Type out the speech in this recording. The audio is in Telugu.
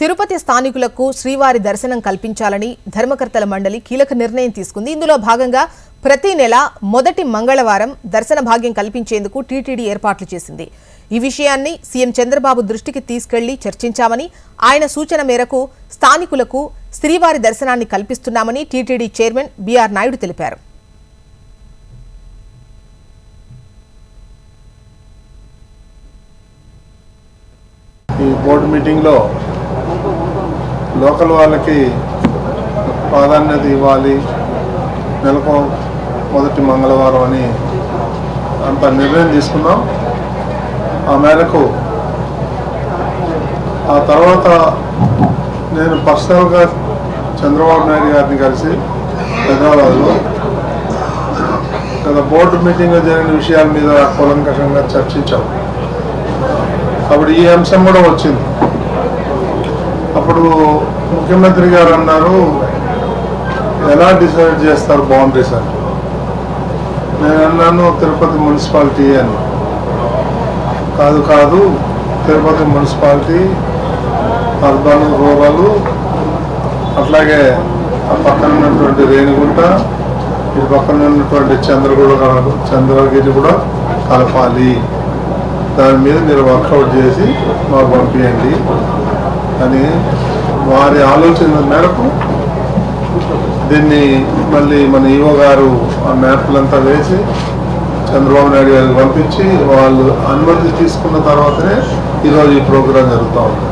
తిరుపతి స్థానికులకు శ్రీవారి దర్శనం కల్పించాలని ధర్మకర్తల మండలి కీలక నిర్ణయం తీసుకుంది. ఇందులో భాగంగా ప్రతి నెల మొదటి మంగళవారం దర్శన భాగ్యం కల్పించేందుకు టీటీడీ ఏర్పాట్లు చేసింది. ఈ విషయాన్ని సీఎం చంద్రబాబు దృష్టికి తీసుకెళ్లి చర్చించామని, ఆయన సూచన మేరకు స్థానికులకు శ్రీవారి దర్శనాన్ని కల్పిస్తున్నామని టీటీడీ చైర్మన్ బీఆర్ నాయుడు తెలిపారు. ఈ బోర్డు మీటింగ్లో లోకల్ వాళ్ళకి ప్రాధాన్యత ఇవ్వాలి, నెలకు మొదటి మంగళవారం అని అంత నిర్ణయం తీసుకున్నాం. ఆ మేరకు ఆ తర్వాత నేను పర్సనల్గా చంద్రబాబు నాయుడు గారిని కలిసి హైదరాబాద్లో గత బోర్డు మీటింగ్లో జరిగిన విషయాల మీద కూలంకషంగా చర్చించాం. అప్పుడు ఈ అంశం కూడా వచ్చింది. అప్పుడు ముఖ్యమంత్రి గారు అన్నారు, ఎలా డిసైడ్ చేస్తారు బౌండరీస్ అని. నేను అన్నాను, తిరుపతి మున్సిపాలిటీ అని. కాదు తిరుపతి మున్సిపాలిటీ, అర్బన్, రూరల్, అట్లాగే ఆ పక్కన ఉన్నటువంటి రేణిగుంట, ఇటు పక్కన ఉన్నటువంటి చంద్రగిరి కూడా కలపాలి. దాని మీద మీరు వర్కౌట్ చేసి మాకు పంపించండి అని వారి ఆలోచన మేరకు దీన్ని మళ్ళీ మన ఈవో గారు ఆ మ్యాప్లంతా వేసి చంద్రబాబు నాయుడు గారికి పంపించి వాళ్ళు అనుమతి తీసుకున్న తర్వాతనే ఈరోజు ఈ ప్రోగ్రాం జరుగుతూ ఉంది.